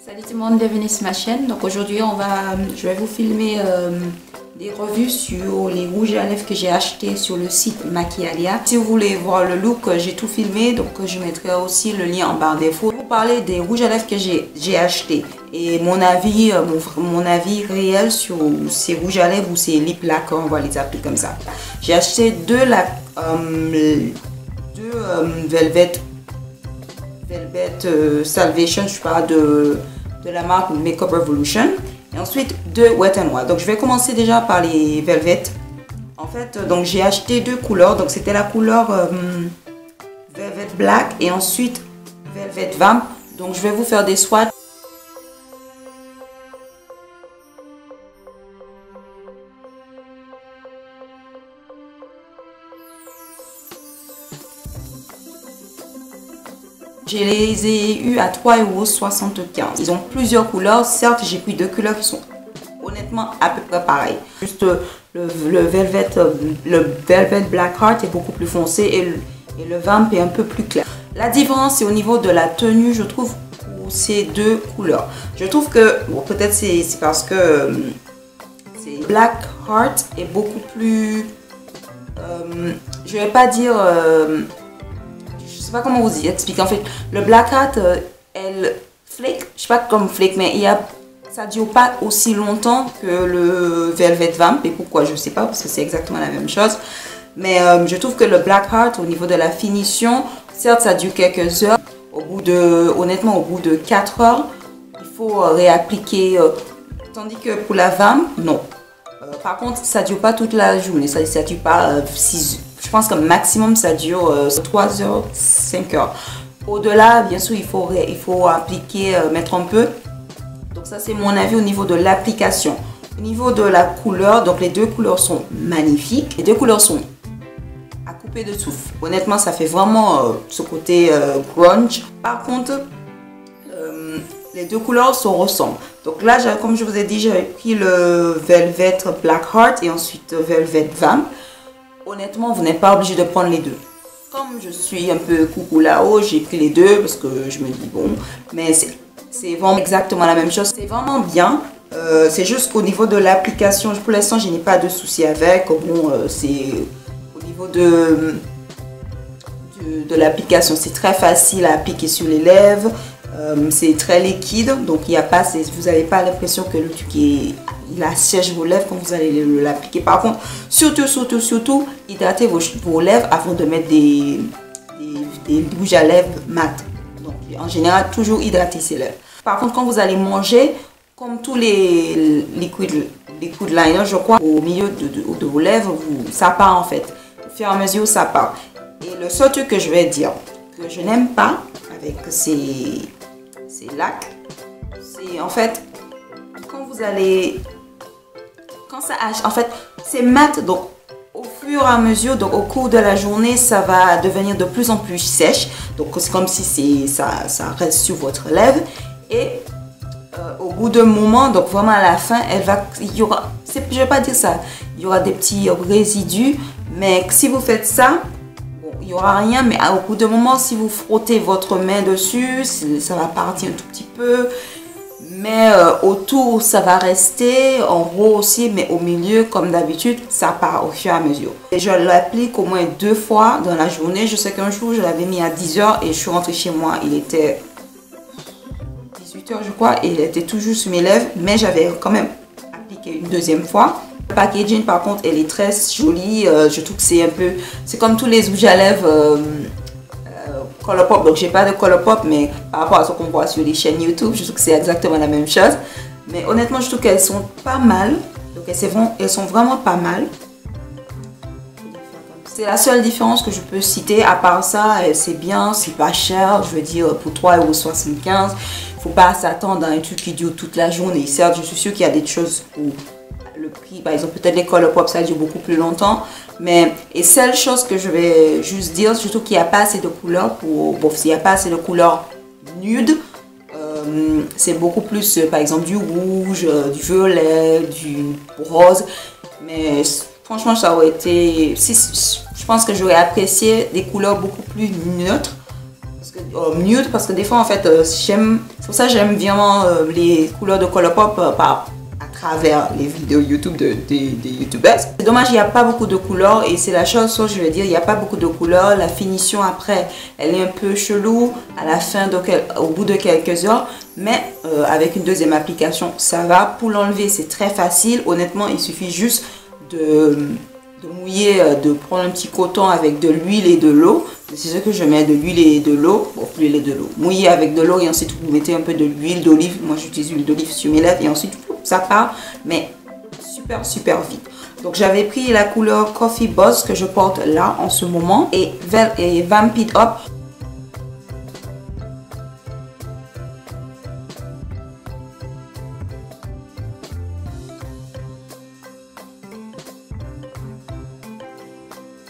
Salut tout le monde, bienvenue sur ma chaîne. Donc aujourd'hui je vais vous filmer des revues sur les rouges à lèvres que j'ai acheté sur le site Maquialia. Si vous voulez voir le look, j'ai tout filmé, donc je mettrai aussi le lien en barre d'infos. Je vais vous parler des rouges à lèvres que j'ai acheté et mon avis réel sur ces rouges à lèvres ou ces lip lac, on va les appeler comme ça. J'ai acheté deux Velvet Salvation, je sais pas, de la marque Makeup Revolution, et ensuite deux Wet n Wild. Donc je vais commencer déjà par les Velvet. En fait, donc j'ai acheté deux couleurs, donc c'était la couleur Velvet Black et ensuite Velvet Vamp. Donc je vais vous faire des swatchs. Je les ai eu à 3,75 €. Ils ont plusieurs couleurs. Certes, j'ai pris deux couleurs qui sont honnêtement à peu près pareilles. Juste le Velvet Black Heart est beaucoup plus foncé et le Vamp est un peu plus clair. La différence, c'est au niveau de la tenue, je trouve, pour ces deux couleurs. Je trouve que, bon, peut-être c'est parce que Black Heart est beaucoup plus... je vais pas dire... je sais pas comment vous expliquer. En fait, le Black Heart, elle flake, je sais pas comme flake, mais ça dure pas aussi longtemps que le Velvet Vamp. Et pourquoi, je sais pas, parce que c'est exactement la même chose. Mais je trouve que le Black Heart, au niveau de la finition, certes ça dure quelques heures. Honnêtement, au bout de 4 heures, il faut réappliquer. Tandis que pour la Vamp, non. Par contre, ça dure pas toute la journée. Ça dure pas 6 heures. Je pense que maximum ça dure 3 heures, 5 heures. Au-delà, bien sûr, il faut appliquer, mettre un peu. Donc ça, c'est mon avis au niveau de l'application. Au niveau de la couleur, donc les deux couleurs sont magnifiques. Les deux couleurs sont à couper de souffle. Honnêtement, ça fait vraiment ce côté grunge. Par contre, les deux couleurs se ressemblent. Donc là, comme je vous ai dit, j'avais pris le Velvet Black Heart et ensuite Velvet Vamp. Honnêtement, vous n'êtes pas obligé de prendre les deux. Comme je suis un peu coucou là-haut, j'ai pris les deux parce que je me dis bon, mais c'est vraiment exactement la même chose. C'est vraiment bien. C'est juste qu'au niveau de l'application, pour l'instant, je n'ai pas de souci avec. Bon, c'est au niveau de l'application, c'est très facile à appliquer sur les lèvres. C'est très liquide, donc il n'y a pas, vous n'avez pas l'impression que le truc il assèche vos lèvres quand vous allez l'appliquer. Par contre, surtout, hydratez vos lèvres avant de mettre des rouges à lèvres mat. Donc en général, toujours hydrater ses lèvres. Par contre, quand vous allez manger, comme tous les liquid liner, je crois, au milieu de vos lèvres, ça part en fait. Au fur et à mesure, ça part. Et le seul truc que je vais dire, que je n'aime pas avec ces lacs, c'est en fait quand ça hache, en fait c'est mat, donc au fur et à mesure, donc au cours de la journée, ça va devenir de plus en plus sèche, donc c'est comme si ça reste sur votre lèvre et au bout d'un moment, donc vraiment à la fin, il y aura, je vais pas dire ça, il y aura des petits résidus, mais si vous faites ça, il n'y aura rien, mais au bout d'un moment, si vous frottez votre main dessus, ça va partir un tout petit peu. Mais autour, ça va rester, en haut aussi, mais au milieu, comme d'habitude, ça part au fur et à mesure. Et je l'applique au moins 2 fois dans la journée. Je sais qu'un jour, je l'avais mis à 10 h et je suis rentrée chez moi. Il était 18 h, je crois, et il était toujours sur mes lèvres, mais j'avais quand même appliqué une deuxième fois. Le packaging, par contre, elle est très jolie. Je trouve que c'est comme tous les rouges à lèvres Colourpop. Donc j'ai pas de Colourpop, mais par rapport à ce qu'on voit sur les chaînes YouTube, je trouve que c'est exactement la même chose. Mais honnêtement, je trouve qu'elles sont pas mal. Donc elles sont vraiment pas mal. C'est la seule différence que je peux citer. À part ça, c'est bien, c'est pas cher. Je veux dire, pour 3,75 €, il faut pas s'attendre à un truc qui dure toute la journée. Certes, je suis sûre qu'il y a des choses où le prix, par exemple, peut-être les Colourpop, ça dure beaucoup plus longtemps. Mais, et seule chose que je vais juste dire, surtout qu'il n'y a pas assez de couleurs s'il n'y a pas assez de couleurs nudes, c'est beaucoup plus, par exemple, du rouge, du violet, du rose. Mais franchement, ça aurait été, je pense que j'aurais apprécié des couleurs beaucoup plus neutres. Parce que nude parce que des fois en fait j'aime, c'est pour ça que j'aime vraiment les couleurs de Colourpop à travers les vidéos YouTube des youtubeurs. C'est dommage, il n'y a pas beaucoup de couleurs et c'est la chose que je vais dire, il n'y a pas beaucoup de couleurs. La finition après, elle est un peu chelou à la fin, au bout de quelques heures. Mais avec une deuxième application, ça va. Pour l'enlever, c'est très facile. Honnêtement, il suffit juste de mouiller, de prendre un petit coton avec de l'huile et de l'eau. C'est ce que je mets, de l'huile et de l'eau. Bon, l'huile et de l'eau. Mouiller avec de l'eau et ensuite vous mettez un peu de l'huile d'olive. Moi, j'utilise l'huile d'olive sur mes lèvres et ensuite ça part. Mais super vite. Donc, j'avais pris la couleur Coffee Buzz que je porte là en ce moment et Vamp It Up.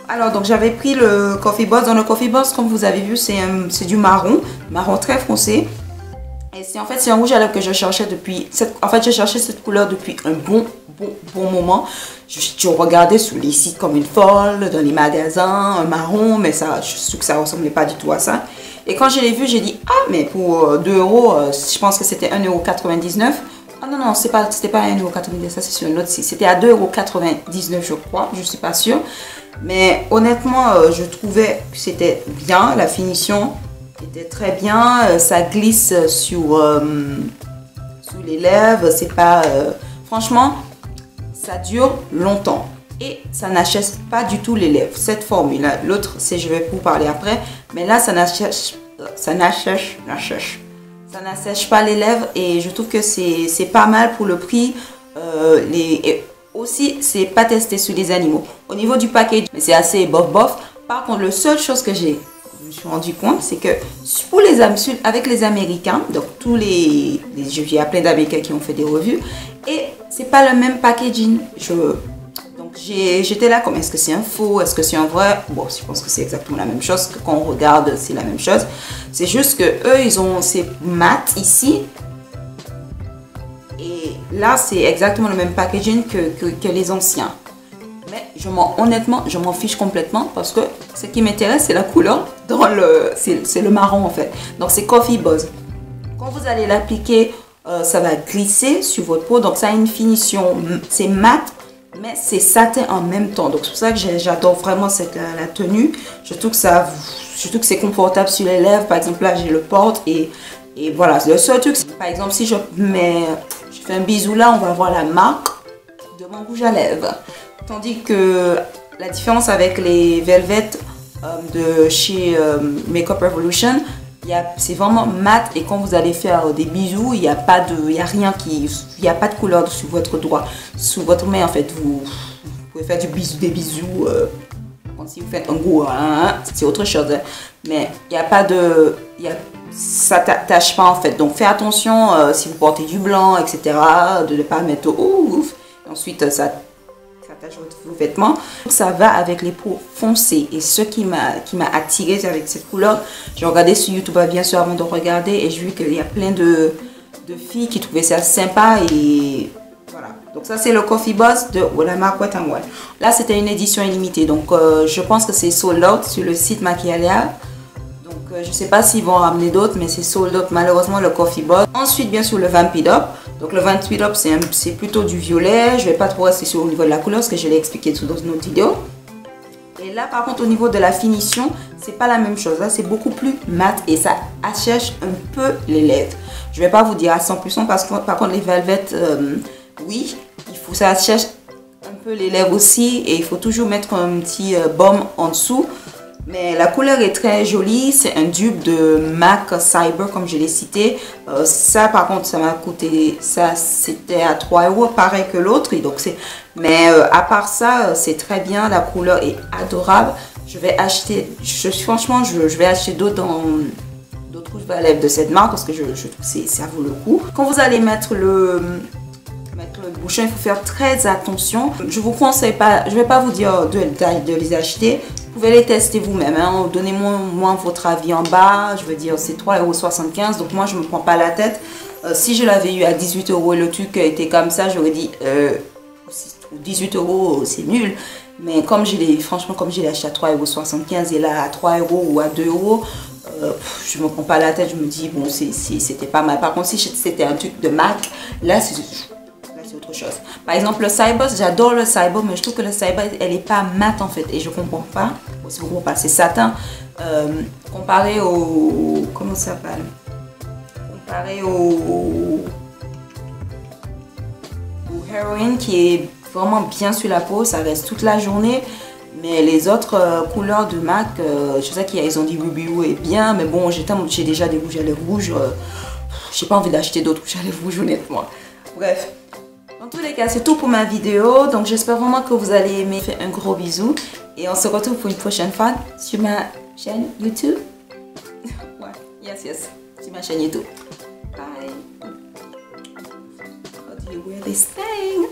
Alors, donc j'avais pris le Coffee Buzz. Dans le Coffee Buzz, comme vous avez vu, c'est du marron très foncé. Et c'est en fait, c'est un rouge à lèvres que je cherchais depuis... En fait, j'ai cherché cette couleur depuis un bon moment. Je regardais sur les sites comme une folle, dans les magasins, un marron, mais ça, je trouve que ça ressemblait pas du tout à ça. Et quand je l'ai vu, j'ai dit, ah, mais pour 2 €, je pense que c'était 1,99 €. Ah non, c'était pas 1,99 €, ça c'est sur une autre site. C'était à 2,99 €, je crois, je suis pas sûre. Mais honnêtement, je trouvais que c'était bien, la finition était très bien, ça glisse sous les lèvres, c'est pas... franchement, ça dure longtemps et ça n'achète pas du tout les lèvres, cette formule. L'autre, je vais vous parler après, mais là, ça n'assèche pas les lèvres et je trouve que c'est pas mal pour le prix. Aussi, c'est pas testé sur les animaux. Au niveau du package, c'est assez bof. Par contre, la seule chose que je me suis rendu compte, c'est que pour avec les Américains, donc il y a plein d'Américains qui ont fait des revues, et c'est pas le même packaging. Donc j'étais là comme, est-ce que c'est un faux, est-ce que c'est un vrai? Bon, je pense que c'est exactement la même chose, que quand on regarde, c'est la même chose. C'est juste que eux, c'est mat ici. Et là, c'est exactement le même packaging que les anciens. Mais honnêtement, je m'en fiche complètement parce que ce qui m'intéresse, c'est la couleur. C'est le marron en fait. Donc, c'est Coffee Buzz. Quand vous allez l'appliquer, ça va glisser sur votre peau. Donc, ça a une finition, c'est mat, mais c'est satin en même temps. Donc, c'est pour ça que j'adore vraiment la tenue. Je trouve que c'est confortable sur les lèvres. Par exemple, là, j'ai le porte et voilà. Le seul truc, par exemple, si je fais un bisou là, on va voir la marque de mon rouge à lèvres. Tandis que la différence avec les Velvet de chez Makeup Revolution, c'est vraiment mat et quand vous allez faire des bisous, il n'y a pas de couleur sur votre doigt, sous votre main en fait. Vous pouvez faire des bisous comme si vous faites un goût, hein, c'est autre chose. Hein. Mais il n'y a pas de... ça t'attache pas en fait. Donc faites attention si vous portez du blanc, etc. de ne pas mettre ouf. Ensuite ça attache vos vêtements. Ça va avec les peaux foncées. Et ce qui m'a attiré avec cette couleur, j'ai regardé sur YouTube bien sûr avant de regarder et j'ai vu qu'il y a plein de filles qui trouvaient ça sympa et voilà. Donc ça c'est le Coffee Buzz de la marque Wet n Wild. Là c'était une édition illimitée. Donc je pense que c'est sold out sur le site Maquialia. Je ne sais pas s'ils vont ramener d'autres, mais c'est sold out malheureusement le Coffee Buzz. Ensuite, bien sûr, le Vamp It Up. Donc, le Vamp It Up, c'est plutôt du violet. Je ne vais pas trop rester au niveau de la couleur, parce que je l'ai expliqué dans une autre vidéo. Et là, par contre, au niveau de la finition, c'est pas la même chose. Là, c'est beaucoup plus mat et ça assèche un peu les lèvres. Je ne vais pas vous dire à 100% parce que, par contre, les Velvet, oui, ça assèche un peu les lèvres aussi. Et il faut toujours mettre un petit baume en dessous. Mais la couleur est très jolie, c'est un dupe de MAC Cyber comme je l'ai cité. Ça par contre ça m'a coûté, ça c'était à 3 €, pareil que l'autre. Mais à part ça c'est très bien, la couleur est adorable. Je vais acheter, franchement je vais acheter d'autres rouges à lèvres de cette marque parce que je trouve que ça vaut le coup. Quand vous allez mettre le bouchon, il faut faire très attention. Je vous conseille pas, je vais pas vous dire de les acheter. Vous pouvez les tester vous-même. Hein. Donnez-moi votre avis en bas. Je veux dire, c'est 3,75 €. Donc moi, je me prends pas la tête. Si je l'avais eu à 18 € et le truc était comme ça, j'aurais dit ou 18 euros, c'est nul. Mais comme franchement, comme j'ai les acheté à 3,75 € et là à 3 € ou à 2 €, je me prends pas la tête, je me dis, bon, c'était pas mal. Par contre, si c'était un truc de MAC, là, c'est autre chose. Par exemple, le Cyboss, j'adore le Cyboss, mais je trouve que le Cyboss, elle est pas mat en fait. Et je comprends pas. Bon, si vous comprenez pas, c'est satin. Comparé au... Comment ça s'appelle? Comparé au Heroin qui est vraiment bien sur la peau, ça reste toute la journée. Mais les autres couleurs de MAC, je sais qu'ils ont dit Ruby Woo est bien, mais bon, j'ai déjà des rouges à lèvres rouges. J'ai pas envie d'acheter d'autres rouges à lèvres rouges, honnêtement. Bref. Dans tous les cas, c'est tout pour ma vidéo. Donc, j'espère vraiment que vous allez aimer. Je vous fais un gros bisou. Et on se retrouve pour une prochaine fois sur ma chaîne YouTube. Ouais, yes. Sur ma chaîne YouTube. Bye. How do you wear this thing?